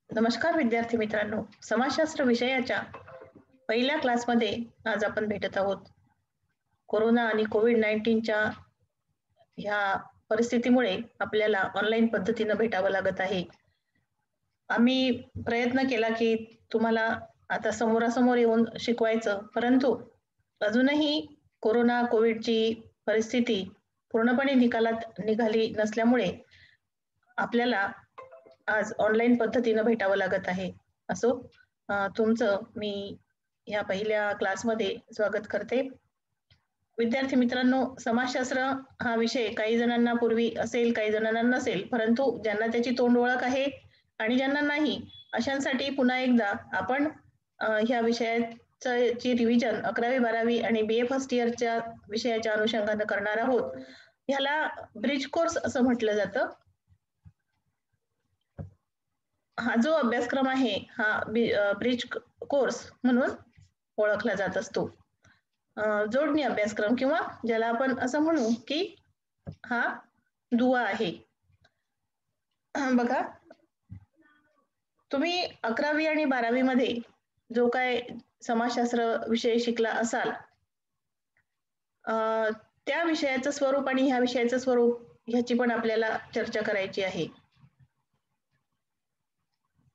नमस्कार विद्यार्थी मित्रांनो, समाजशास्त्र विषयाच्या पहिल्या क्लासमध्ये आज आपण भेटत आहोत. कोरोना आणि कोविड-19च्या ह्या परिस्थितीमुळे आपल्याला ऑनलाईन पद्धतीनं भेटावं लागत आहे. आम्ही प्रयत्न केला की तुम्हाला आता समोरासमोर येऊन शिकवायचं, परंतु अजूनही कोरोना कोविडची परिस्थिती पूर्णपणे निकालात निघाली नसल्यामुळे आपल्याला आज ऑनलाईन पद्धतीनं भेटावं लागत आहे. असो, तुमचं मी या पहिल्या क्लासमध्ये स्वागत करते. विद्यार्थी मित्रांनो, समाजशास्त्र हा विषय काही जणांना पूर्वी असेल, काही जणांना नसेल, परंतु ज्यांना त्याची तोंड ओळख आहे आणि ज्यांना नाही, अशांसाठी पुन्हा एकदा आपण ह्या विषयाची रिव्हिजन 11वी-12वी आणि BA फर्स्ट इयरच्या विषयाच्या अनुषंगानं करणार आहोत. ह्याला ब्रिज कोर्स असं म्हटलं जातं. हा जो अभ्यासक्रम आहे हा ब्रिज कोर्स म्हणून ओळखला जात असतो. जोडणी अभ्यासक्रम किंवा ज्याला आपण असं म्हणू की हा दुवा आहे. बघा, तुम्ही 11वी आणि 12वी मध्ये जो काय समाजशास्त्र विषय शिकला असाल, त्या विषयाचं स्वरूप आणि ह्या विषयाचं स्वरूप ह्याची पण आपल्याला चर्चा करायची आहे.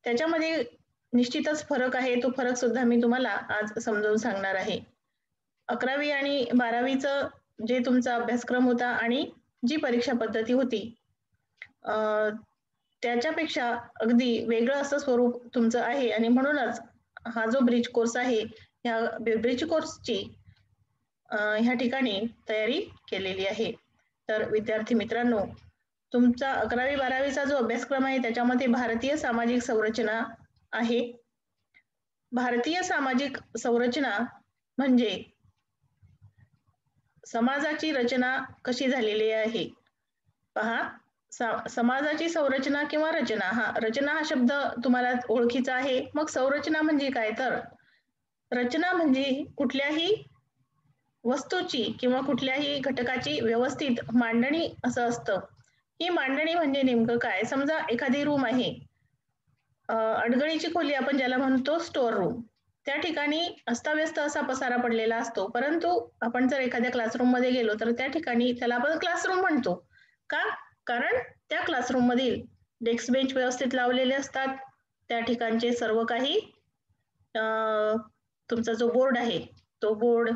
त्याच्यामध्ये निश्चितच फरक आहे. तो फरक सुद्धा मी तुम्हाला आज समजावून सांगणार आहे. 11वी आणि 12वीचं जे तुमचा अभ्यासक्रम होता आणि जी परीक्षा पद्धती होती, त्याच्यापेक्षा अगदी वेगळं असं स्वरूप तुमचं आहे आणि म्हणूनच हा जो ब्रिज कोर्स आहे, ह्या ब्रिज कोर्सची ह्या ठिकाणी तयारी केलेली आहे. तर विद्यार्थी मित्रांनो, तुमचा 11वी-12वीचा जो अभ्यासक्रम आहे त्याच्यामध्ये भारतीय सामाजिक संरचना आहे. भारतीय सामाजिक संरचना म्हणजे समाजाची रचना कशी झालेली आहे. पहा, समाजाची संरचना किंवा रचना, रचना हा शब्द तुम्हाला ओळखीचा आहे. मग संरचना म्हणजे काय? तर रचना म्हणजे कुठल्याही वस्तूची किंवा कुठल्याही घटकाची व्यवस्थित मांडणी असं असतं. ही मांडणी म्हणजे नेमकं काय? समजा एखादी रूम आहे, अडगळीची खोली आपण ज्याला म्हणतो स्टोअर रूम. त्या ठिकाणी अस्ताव्यस्त असा पसारा पडलेला असतो, परंतु आपण जर एखाद्या क्लासरूम मध्ये गेलो तर त्या ठिकाणी त्याला आपण क्लासरूम म्हणतो. का? कारण त्या क्लासरूम मधील डेस्क बेंच व्यवस्थित लावलेले असतात. त्या ठिकाणचे सर्व काही तुमचा जो बोर्ड आहे, तो बोर्ड,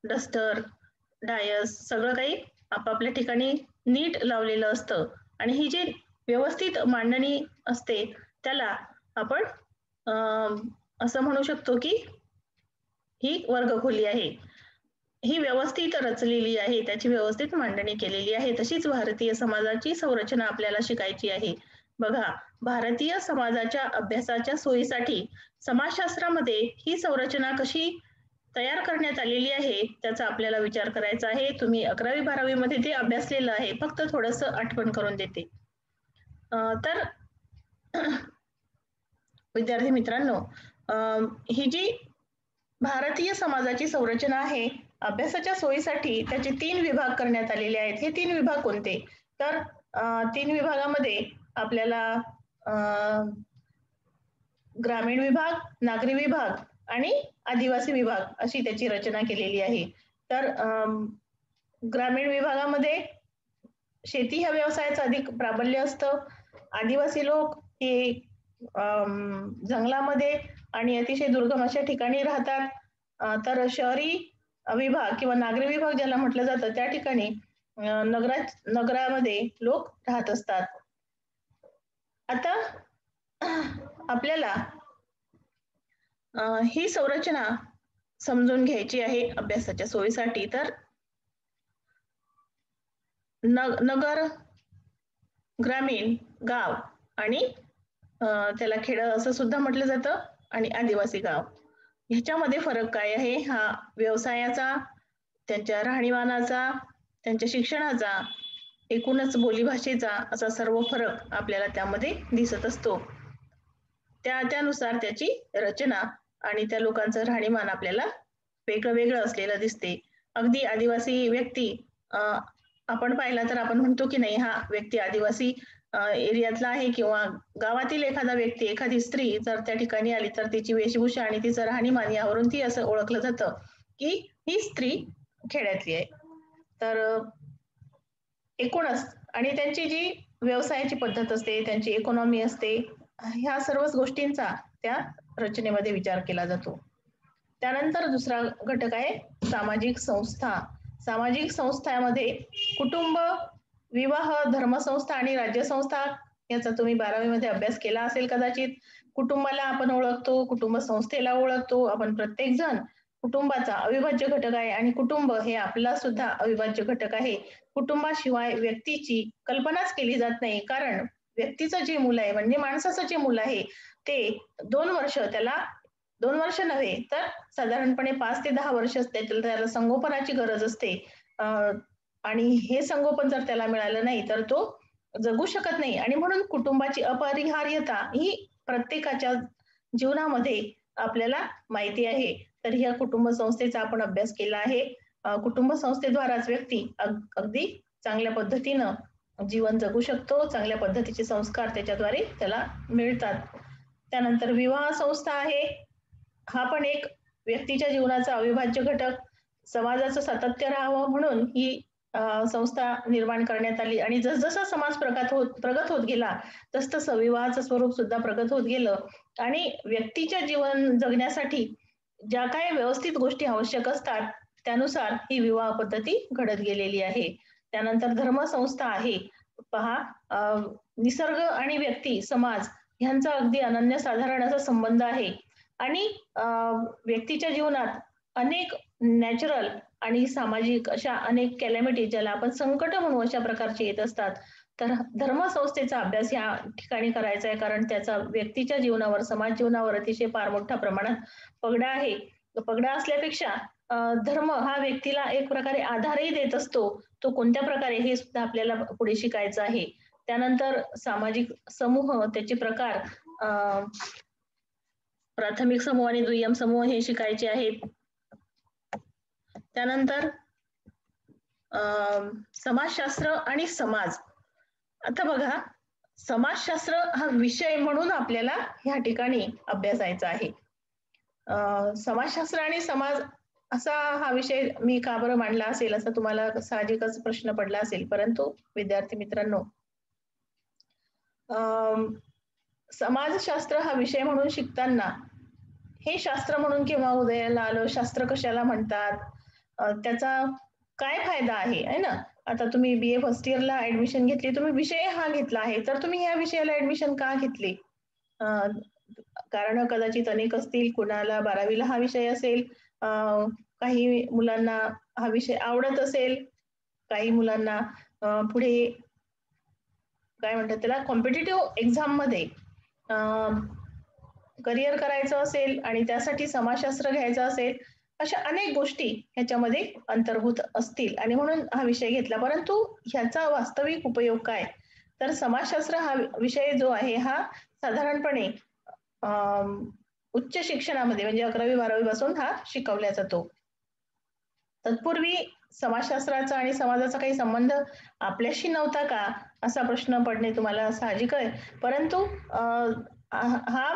डस्टर, डायस सगळं काही आपापल्या ठिकाणी नीट लावलेलं असतं आणि ही जी व्यवस्थित मांडणी असते त्याला आपण असं म्हणू शकतो की ही वर्गखोली आहे. ही व्यवस्थित रचलेली आहे, त्याची व्यवस्थित मांडणी केलेली आहे. तशीच भारतीय समाजाची संरचना आपल्याला शिकायची आहे. बघा, भारतीय समाजाच्या अभ्यासाच्या सोयीसाठी समाजशास्त्रामध्ये ही संरचना कशी तयार करण्यात आलेली आहे त्याचा आपल्याला विचार करायचा आहे. तुम्ही 11वी-12वी मध्ये ते अभ्यासलेलं आहे, फक्त थोडंसं आठवण करून देते. तर विद्यार्थी मित्रांनो, ही जी भारतीय समाजाची संरचना आहे, अभ्यासाच्या सोयीसाठी त्याचे 3 विभाग करण्यात आलेले आहेत. हे 3 विभाग कोणते? तर 3 विभागामध्ये आपल्याला ग्रामीण विभाग, नागरी विभाग आणि आदिवासी विभाग अशी त्याची रचना केलेली आहे. तर ग्रामीण विभागामध्ये शेती ह्या व्यवसायाचं अधिक प्राबल्य असतं. आदिवासी लोक हे जंगलामध्ये आणि अतिशय दुर्गम अशा ठिकाणी राहतात. तर शहरी विभाग किंवा नागरी विभाग ज्याला म्हटलं जातं त्या ठिकाणी नगरामध्ये लोक राहत असतात. आता आपल्याला ही संरचना समजून घ्यायची आहे अभ्यासाच्या सोयीसाठी. तर नगर, ग्रामीण, गाव आणि त्याला खेड असं सुद्धा म्हटलं जातं आणि आदिवासी गाव. ह्याच्यामध्ये फरक काय आहे? हा व्यवसायाचा, त्यांच्या राहणीमानाचा, त्यांच्या शिक्षणाचा, एकूणच बोलीभाषेचा असा सर्व फरक आपल्याला त्यामध्ये दिसत असतो. त्यानुसार त्याची रचना आणि त्या लोकांचं राहणीमान आपल्याला वेगळं वेगळं असलेलं दिसते. अगदी आदिवासी व्यक्ती आपण पाहिला तर आपण म्हणतो की नाही, हा व्यक्ती आदिवासी एरियातला आहे किंवा गावातील एखादा व्यक्ती, एखादी स्त्री जर त्या ठिकाणी आली तर तिची वेशभूषा आणि तिचं राहणीमान यावरून ती असं ओळखलं जातं की ही स्त्री खेड्यातली आहे. तर एकूणच आणि त्यांची जी व्यवसायाची पद्धत असते, त्यांची इकॉनॉमी असते, ह्या सर्वच गोष्टींचा त्या रचनेमध्ये विचार केला जातो. त्यानंतर दुसरा घटक आहे सामाजिक संस्था. सामाजिक संस्थांमध्ये कुटुंब, विवाह, धर्मसंस्था आणि राज्यसंस्था याचा तुम्ही 12वी मध्ये अभ्यास केला असेल कदाचित. कुटुंबाला आपण ओळखतो, कुटुंब संस्थेला ओळखतो. आपण प्रत्येक जण कुटुंबाचा अविभाज्य घटक आहे आणि कुटुंब हे आपला सुद्धा अविभाज्य घटक आहे. कुटुंबाशिवाय व्यक्तीची कल्पनाच केली जात नाही, कारण व्यक्तीचं जे मूल आहे म्हणजे माणसाचं जे मूल आहे ते 2 वर्ष त्याला 2 वर्ष नव्हे तर साधारणपणे 5 ते 10 वर्ष त्याला संगोपनाची गरज असते. आणि हे संगोपन जर त्याला मिळालं नाही तर तो जगू शकत नाही आणि म्हणून कुटुंबाची अपरिहार्यता ही प्रत्येकाच्या जीवनामध्ये आपल्याला माहिती आहे. तर ह्या कुटुंब संस्थेचा आपण अभ्यास केला आहे. कुटुंब संस्थेद्वाराच व्यक्ती अगदी चांगल्या पद्धतीनं जीवन जगू शकतो, चांगल्या पद्धतीचे संस्कार त्याच्याद्वारे त्याला मिळतात. त्यानंतर विवाह संस्था आहे, हा पण एक व्यक्तीच्या जीवनाचा अविभाज्य घटक. समाजाचं सातत्य राहावं म्हणून ही संस्था निर्माण करण्यात आली आणि जसजसा समाज प्रगत होत गेला तसतसं विवाहाचं स्वरूप सुद्धा प्रगत होत गेलं आणि व्यक्तीच्या जीवन जगण्यासाठी ज्या काही व्यवस्थित गोष्टी आवश्यक असतात त्यानुसार ही विवाह पद्धती घडत गेलेली आहे. त्यानंतर धर्मसंस्था आहे. पहा, निसर्ग आणि व्यक्ती, समाज ह्यांचा अगदी अनन्यसाधारण असा संबंध आहे आणि व्यक्तीच्या जीवनात अनेक नॅचरल आणि सामाजिक अशा अनेक कॅलॅमिटी ज्याला आपण संकट म्हणू अशा प्रकारचे येत असतात. तर धर्मसंस्थेचा अभ्यास या ठिकाणी करायचा आहे, कारण त्याचा व्यक्तीच्या जीवनावर, समाज जीवनावर अतिशय फार मोठ्या प्रमाणात पगडा आहे. पगडा असल्यापेक्षा धर्म हा व्यक्तीला एक प्रकारे आधारही देत असतो. तो कोणत्या प्रकारे हे सुद्धा आपल्याला पुढे शिकायचं आहे. त्यानंतर सामाजिक समूह, त्याचे प्रकार, प्राथमिक समूह आणि दुय्यम समूह हे शिकायचे आहेत. त्यानंतर समाजशास्त्र आणि समाज. आता बघा, समाजशास्त्र हा विषय म्हणून आपल्याला ह्या ठिकाणी अभ्यासायचा आहे. समाजशास्त्र आणि समाज असा हा विषय मी का बरं मांडला असेल असा तुम्हाला साहजिकच प्रश्न पडला असेल, परंतु विद्यार्थी मित्रांनो, समाजशास्त्र हा विषय म्हणून शिकताना हे शास्त्र म्हणून केव्हा उदयाला आलं, शास्त्र कशाला म्हणतात, त्याचा काय फायदा आहे ना. आता तुम्ही BA फर्स्ट इयरला ऍडमिशन घेतली, तुम्ही विषय हा घेतला आहे, तर तुम्ही ह्या विषयाला ऍडमिशन का घेतली? कारण कदाचित अनेक असतील. कुणाला 12वीला हा विषय असेल, काही मुलांना हा विषय आवडत असेल, काही मुलांना पुढे काय म्हणतात त्याला कॉम्पिटिटिव्ह एक्झाम मध्ये करिअर करायचं असेल आणि त्यासाठी समाजशास्त्र घ्यायचं असेल, अशा अनेक गोष्टी ह्याच्यामध्ये अंतर्भूत असतील आणि म्हणून हा विषय घेतला. परंतु ह्याचा वास्तविक उपयोग काय? तर समाजशास्त्र हा विषय जो आहे हा साधारणपणे उच्च शिक्षणामध्ये म्हणजे 11वी-12वी पासून हा शिकवला जातो. तत्पूर्वी समाजशास्त्राचा आणि समाजाचा काही संबंध आपल्याशी नव्हता का, असा प्रश्न पडणे तुम्हाला साहजिक आहे. परंतु हा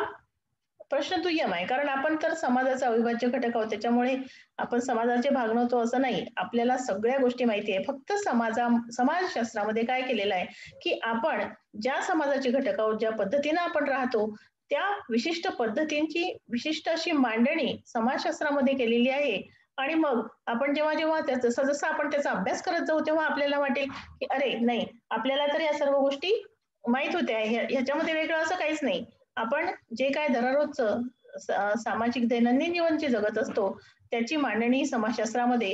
प्रश्न दुय्यम आहे, कारण आपण तर समाजाचा अविभाज्य घटक आहोत. त्याच्यामुळे आपण समाजाचे भाग नव्हतो असं नाही. आपल्याला सगळ्या गोष्टी माहिती आहे. फक्त समाजशास्त्रामध्ये काय केलेलं आहे की आपण ज्या समाजाचे घटक आहोत, ज्या पद्धतीने आपण राहतो, त्या विशिष्ट पद्धतींची विशिष्ट अशी मांडणी समाजशास्त्रामध्ये केलेली आहे. आणि मग आपण जेव्हा जेव्हा जसं जसं आपण त्याचा अभ्यास करत जाऊ तेव्हा आपल्याला वाटेल की अरे नाही, आपल्याला तर या सर्व गोष्टी माहित होत्या, ह्याच्यामध्ये वेगळं असं काहीच नाही. आपण जे काय दररोजचं सामाजिक दैनंदिन जीवन जे जगत असतो त्याची मांडणी समाजशास्त्रामध्ये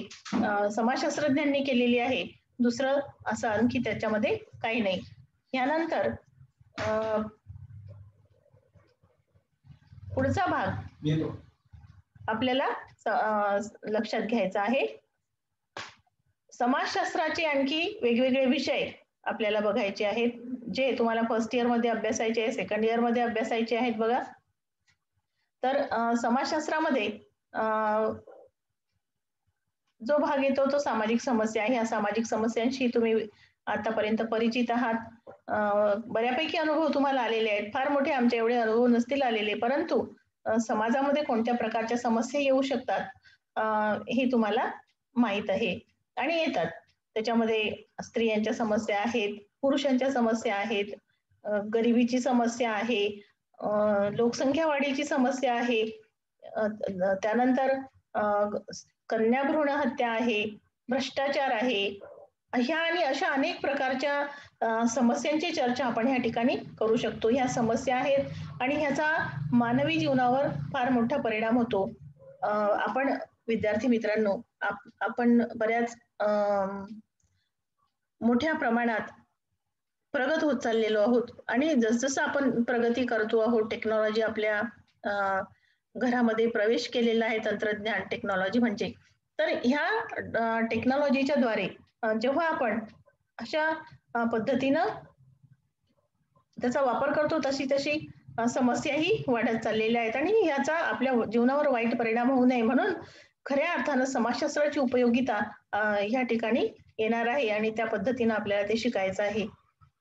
समाजशास्त्रज्ञांनी केलेली आहे. दुसरं असं आणखी त्याच्यामध्ये काही नाही. यानंतर पुढचा भाग आपल्याला लक्षात घ्यायचा आहे. समाजशास्त्राचे आणखी वेगवेगळे विषय आपल्याला बघायचे आहेत, जे तुम्हाला फर्स्ट इयर मध्ये अभ्यासायचे आहे, सेकंड इयर मध्ये अभ्यासायचे आहेत. बघा, तर समाजशास्त्रामध्ये जो भाग येतो तो सामाजिक समस्या आहे. या सामाजिक समस्यांशी तुम्ही आतापर्यंत परिचित आहात. बऱ्यापैकी अनुभव तुम्हाला आलेले आहेत. फार मोठे आमचे एवढे अनुभव नसतील आलेले, परंतु समाजामध्ये कोणत्या प्रकारच्या समस्या येऊ शकतात हे तुम्हाला माहीत आहे आणि येतात. त्याच्यामध्ये स्त्रियांच्या समस्या आहेत, पुरुषांच्या समस्या आहेत, गरिबीची समस्या आहे, लोकसंख्या वाढीची समस्या आहे, त्यानंतर अ, कन्या भ्रूण हत्या आहे, भ्रष्टाचार आहे. ह्या आणि अशा अनेक प्रकारच्या समस्यांची चर्चा आपण ह्या ठिकाणी करू शकतो. ह्या समस्या आहेत आणि ह्याचा मानवी जीवनावर फार मोठा परिणाम होतो. आपण विद्यार्थी मित्रांनो, आपण बऱ्याच मोठ्या प्रमाणात प्रगत होत चाललेलो आहोत आणि जसजसं आपण प्रगती करतो आहोत, टेक्नॉलॉजी आपल्या घरामध्ये प्रवेश केलेला आहे, तंत्रज्ञान टेक्नॉलॉजी म्हणजे. तर ह्या टेक्नॉलॉजीच्या द्वारे जेव्हा आपण अशा पद्धतीनं त्याचा वापर करतो, तशी तशी समस्याही वाढत चाललेल्या आहेत आणि याचा आपल्या जीवनावर वाईट परिणाम होऊ नये म्हणून खऱ्या अर्थानं समाजशास्त्राची उपयोगिता ह्या ठिकाणी येणार आहे आणि त्या पद्धतीनं आपल्याला ते शिकायचं आहे.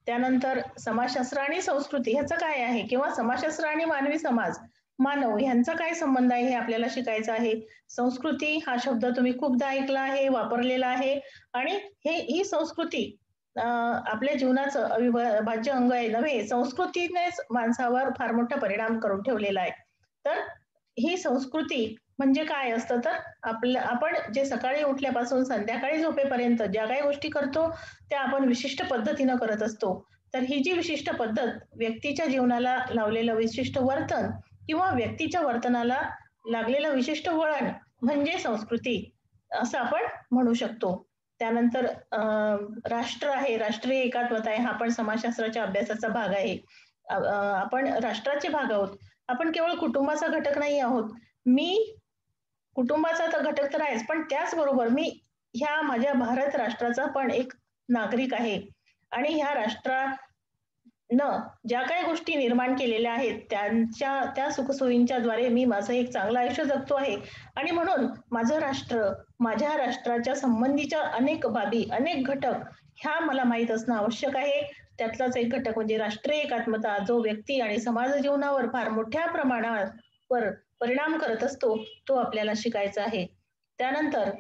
त्यानंतर समाजशास्त्र आणि संस्कृती ह्याचं काय आहे किंवा समाजशास्त्र आणि मानवी समाज, मानव ह्यांचा काय संबंध आहे हे आपल्याला शिकायचं आहे. संस्कृती हा शब्द तुम्ही खूपदा ऐकला आहे, वापरलेला आहे आणि ही संस्कृती आपल्या जीवनाचं अविभाज्य अंग आहे नव्हे, संस्कृतीनेच माणसावर फार मोठा परिणाम करून ठेवलेला आहे. तर ही संस्कृती म्हणजे काय असतं तर आपण जे सकाळी उठल्यापासून संध्याकाळी झोपेपर्यंत ज्या काही गोष्टी करतो त्या आपण विशिष्ट पद्धतीनं करत असतो. तर ही जी विशिष्ट पद्धत व्यक्तीच्या जीवनाला लावलेलं विशिष्ट वर्तन किंवा व्यक्तीच्या वर्तनाला लागलेलं विशिष्ट वळण म्हणजे संस्कृती असं आपण म्हणू शकतो. त्यानंतर राष्ट्र आहे, राष्ट्रीय एकात्मता आहे, हा पण समाजशास्त्राच्या अभ्यासाचा भाग आहे. आपण राष्ट्राचे भाग आहोत. आपण केवळ कुटुंबाचा घटक नाही आहोत. मी कुटुंबाचा तर घटक तर आहेच, पण त्याचबरोबर मी ह्या माझ्या भारत राष्ट्राचा पण एक नागरिक आहे आणि ह्या ज्या काही गोष्टी निर्माण केलेल्या आहेत त्या सुखसोयींच्या द्वारे मी माझं एक चांगलं आयुष्य जगतो आहे आणि म्हणून माझं राष्ट्र, माझ्या राष्ट्राच्या संबंधीच्या अनेक बाबी, अनेक घटक ह्या मला माहीत असणं आवश्यक आहे. त्यातलाच एक घटक म्हणजे राष्ट्रीय एकात्मता, जो व्यक्ती आणि समाज जीवनावर फार मोठ्या प्रमाणावर परिणाम करत असतो, तो आपल्याला शिकायचा आहे. त्यानंतर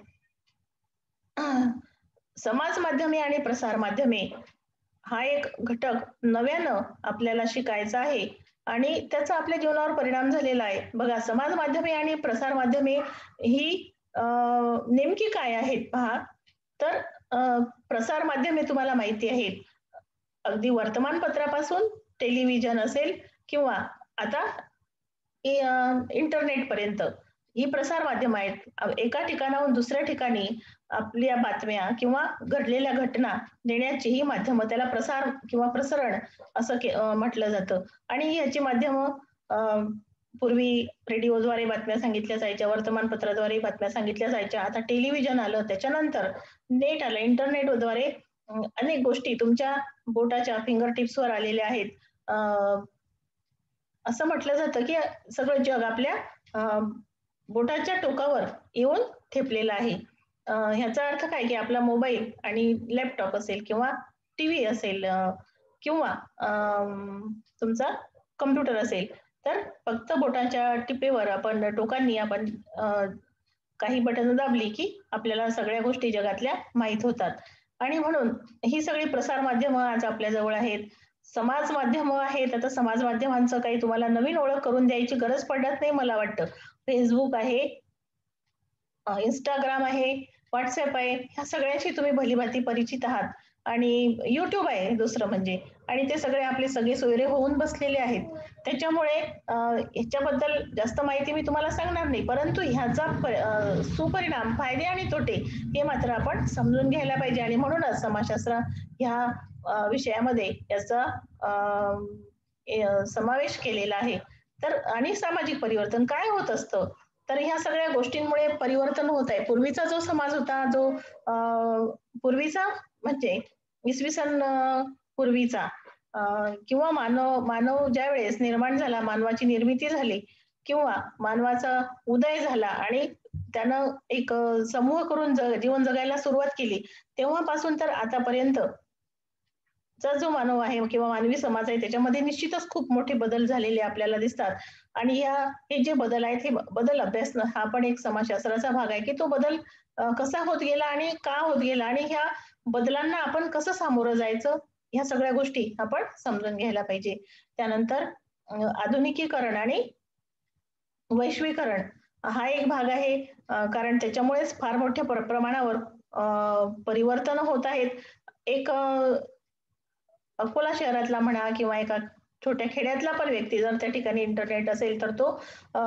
समाज माध्यमे आणि प्रसार माध्यमे हा एक घटक नव्यानं आपल्याला शिकायचा आहे आणि त्याचा आपल्या जीवनावर परिणाम झालेला आहे. बघा, समाज माध्यमे आणि प्रसार माध्यमे ही नेमकी काय आहेत पहा. तर प्रसार माध्यमे तुम्हाला माहिती आहेत. अगदी वर्तमानपत्रापासून टेलिव्हिजन असेल किंवा आता इंटरनेट पर्यंत ही प्रसार माध्यम आहेत. एका ठिकाणाहून दुसऱ्या ठिकाणी आपल्या बातम्या किंवा घडलेल्या घटना देण्याची ही माध्यम, त्याला प्रसार किंवा प्रसरण असं म्हटलं जातं आणि याची माध्यम पूर्वी रेडिओद्वारे बातम्या सांगितल्या जायच्या, वर्तमानपत्राद्वारे बातम्या सांगितल्या जायच्या. आता टेलिव्हिजन आलं, त्याच्यानंतर नेट आलं, इंटरनेटद्वारे अनेक गोष्टी तुमच्या बोटाच्या फिंगर टिप्सवर आलेल्या आहेत. असं म्हटलं जातं की सगळं जग आपल्या बोटाच्या टोकावर येऊन ठेपलेलं आहे. ह्याचा अर्थ काय की आपला मोबाईल आणि लॅपटॉप असेल किंवा टीव्ही असेल किंवा तुमचा कम्प्युटर असेल, तर फक्त बोटाच्या टिपेवर आपण टोकांनी आपण काही बटन दाबली की आपल्याला सगळ्या गोष्टी जगातल्या माहीत होतात आणि म्हणून ही सगळी प्रसार माध्यमं आज आपल्या जवळ आहेत. समाज माध्यमं आहेत. आता समाज माध्यमांचं काही तुम्हाला नवीन ओळख करून द्यायची गरज पडत नाही मला वाटतं. फेसबुक आहे, इंस्टाग्राम आहे, व्हॉट्सअप आहे, ह्या सगळ्याशी तुम्ही भलीभाती परिचित आहात आणि युट्यूब आहे दुसरं म्हणजे आणि ते सगळे आपले सगळे सोयरे होऊन बसलेले आहेत. त्याच्यामुळे ह्याच्याबद्दल जास्त माहिती मी तुम्हाला सांगणार नाही, परंतु ह्याचा सुपरिणाम, फायदे आणि तोटे हे मात्र आपण समजून घ्यायला पाहिजे आणि म्हणूनच समाजशास्त्र ह्या विषयामध्ये याचा समावेश केलेला आहे. तर आणि सामाजिक परिवर्तन काय होत असतं, तर ह्या सगळ्या गोष्टींमुळे परिवर्तन होत आहे. पूर्वीचा जो समाज होता, जो पूर्वीचा म्हणजे इसवी सन पूर्वीचा किंवा मानव ज्या वेळेस निर्माण झाला, मानवाची निर्मिती झाली किंवा मानवाचा उदय झाला आणि त्यानं एक समूह करून जीवन जगायला सुरुवात केली, तेव्हापासून तर आतापर्यंत जो मानव आहे किंवा मानवी समाज आहे त्याच्यामध्ये निश्चितच खूप मोठे बदल झालेले आपल्याला दिसतात. आणि हे जे बदल आहेत हे बदल अभ्यासणं हा पण एक समाजशास्त्राचा भाग आहे, की तो बदल कसा होत गेला आणि का होत गेला आणि ह्या बदलांना आपण कसं सामोरं जायचं, ह्या सगळ्या गोष्टी आपण समजून घ्यायला पाहिजे. त्यानंतर आधुनिकीकरण आणि वैश्वीकरण हा एक भाग आहे. कारण त्याच्यामुळेच फार मोठ्या प्रमाणावर परिवर्तन होत आहेत. एक अकोला शहरातला म्हणा किंवा एका छोट्या खेड्यातला पण व्यक्ती जर त्या ठिकाणी इंटरनेट असेल तर तो अ,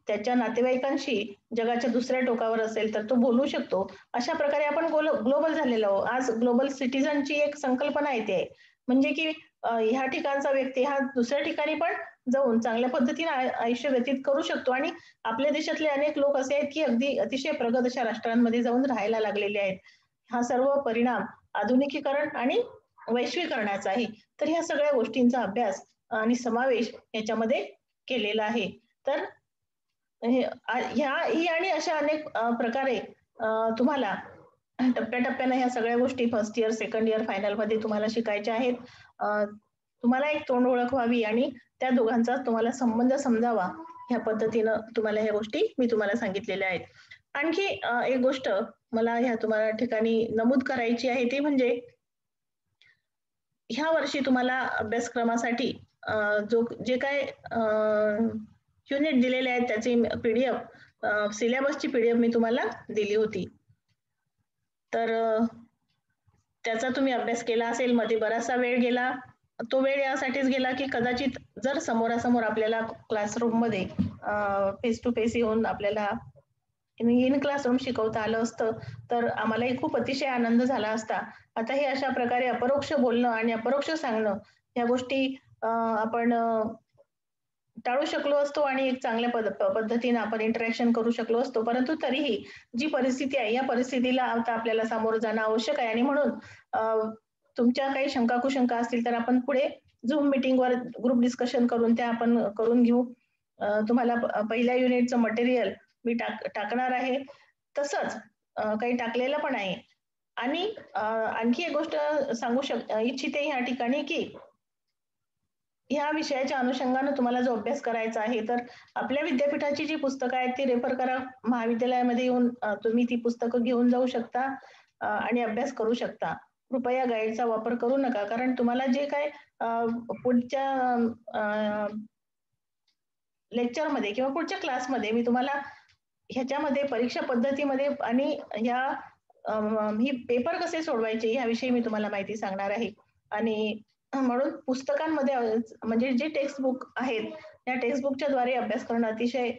त्याच्या नातेवाईकांशी जगाच्या दुसऱ्या टोकावर असेल तर तो बोलू शकतो. अशा प्रकारे आपण ग्लोबल झालेलो आहोत. आज ग्लोबल सिटिझनची एक संकल्पना येते. म्हणजे की ह्या ठिकाणचा व्यक्ती हा दुसऱ्या ठिकाणी पण जाऊन चांगल्या पद्धतीने आयुष्य व्यतीत करू शकतो आणि आपल्या देशातले अनेक लोक असे आहेत की अगदी अतिशय प्रगत अशा राष्ट्रांमध्ये जाऊन राहायला लागलेले आहेत. हा सर्व परिणाम आधुनिकीकरण आणि वैश्वीकरणाचा आहे. तर ह्या सगळ्या गोष्टींचा अभ्यास आणि समावेश याच्यामध्ये केलेला आहे. तर ही आणि अशा अनेक प्रकारे तुम्हाला टप्प्याटप्प्याने ह्या सगळ्या गोष्टी फर्स्ट इयर, सेकंड इयर, फायनलमध्ये तुम्हाला शिकायच्या आहेत. तुम्हाला एक तोंड ओळख व्हावी आणि त्या दोघांचा तुम्हाला संबंध समजावा, ह्या पद्धतीनं तुम्हाला ह्या गोष्टी मी तुम्हाला सांगितलेल्या आहेत. आणखी एक गोष्ट मला ह्या तुम्हाला ठिकाणी नमूद करायची आहे ती म्हणजे ह्या वर्षी तुम्हाला अभ्यासक्रमासाठी जे काही युनिट दिलेले आहेत त्याची पीडीएफ सिलेबसची पीडीएफ मी तुम्हाला दिली होती. तर त्याचा तुम्ही अभ्यास केला असेल, मध्ये बराचसा वेळ गेला. तो वेळ यासाठीच गेला की कदाचित जर समोरासमोर आपल्याला क्लासरूममध्ये फेस टू फेस येऊन आपल्याला इन क्लासरूम शिकवता आलं असतं, तर आम्हालाही खूप अतिशय आनंद झाला असता. आता हे अशा प्रकारे अपरोक्ष बोलणं आणि अपरोक्ष सांगणं ह्या गोष्टी आपण टाळू शकलो असतो आणि एक चांगल्या पद्धतीने आपण इंटरॅक्शन करू शकलो असतो. परंतु तरीही जी परिस्थिती आहे, या परिस्थितीला आता आपल्याला सामोरं जाणं आवश्यक आहे आणि म्हणून तुमच्या काही शंका कुशंका असतील तर आपण पुढे झूम मीटिंगवर ग्रुप डिस्कशन करून त्या आपण करून घेऊ. तुम्हाला पहिल्या युनिटचं मटेरियल मी टाकणार आहे. तसंच काही टाकलेलं पण आहे. आणि आणखी एक गोष्ट सांगू इच्छिते ह्या ठिकाणी की ह्या विषयाच्या अनुषंगानं तुम्हाला जो अभ्यास करायचा आहे, तर आपल्या विद्यापीठाची जी पुस्तकं आहेत ती रेफर करा. महाविद्यालयामध्ये येऊन तुम्ही ती पुस्तकं घेऊन जाऊ शकता आणि अभ्यास करू शकता. कृपया गाईडचा वापर करू नका. कारण तुम्हाला जे काय पुढच्या लेक्चरमध्ये किंवा पुढच्या क्लासमध्ये मी तुम्हाला ह्याच्यामध्ये परीक्षा पद्धतीमध्ये आणि ही पेपर कसे सोडवायचे याविषयी मी तुम्हाला माहिती सांगणार आहे. आणि म्हणून पुस्तकांमध्ये म्हणजे जे टेक्स्ट बुक आहेत, त्या टेक्स्ट बुकच्या द्वारे अभ्यास करणं अतिशय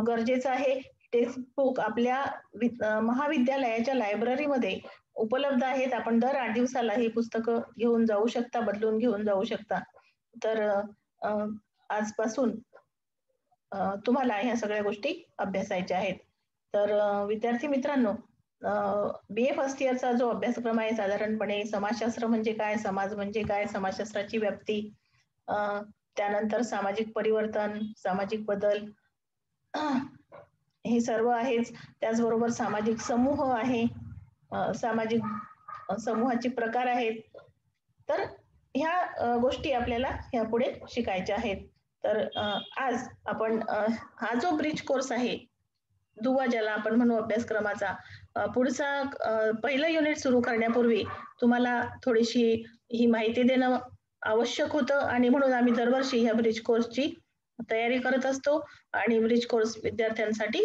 गरजेचं आहे. टेक्स्ट बुक आपल्या महाविद्यालयाच्या लायब्ररीमध्ये उपलब्ध आहेत. आपण दर 8 दिवसाला ही पुस्तकं घेऊन जाऊ शकता, बदलून घेऊन जाऊ शकता. तर आजपासून तुम्हाला ह्या सगळ्या गोष्टी अभ्यासायच्या आहेत. तर विद्यार्थी मित्रांनो, बी-ए फर्स्ट इयरचा जो अभ्यासक्रम आहे साधारणपणे समाजशास्त्र म्हणजे काय, समाज म्हणजे काय, समाजशास्त्राची व्याप्ती, त्यानंतर सामाजिक परिवर्तन, सामाजिक बदल हे सर्व आहेच. त्याचबरोबर सामाजिक समूह आहे, सामाजिक समूहाचे प्रकार आहेत. तर ह्या गोष्टी आपल्याला ह्यापुढे शिकायच्या आहेत. तर आज आपण हा जो ब्रिज कोर्स आहे, दुवा ज्याला आपण म्हणू अभ्यासक्रमाचा, पुढचा पहिलं युनिट सुरू करण्यापूर्वी तुम्हाला थोडीशी ही माहिती देणं आवश्यक होतं आणि म्हणून आम्ही दरवर्षी ह्या ब्रिज कोर्सची तयारी करत असतो आणि ब्रिज कोर्स विद्यार्थ्यांसाठी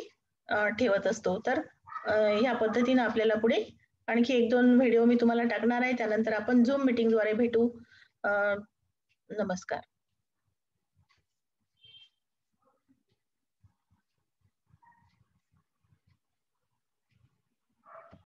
ठेवत असतो. तर ह्या पद्धतीनं आपल्याला पुढे आणखी 1-2 व्हिडिओ मी तुम्हाला टाकणार आहे. त्यानंतर आपण झूम मीटिंगद्वारे भेटू. नमस्कार.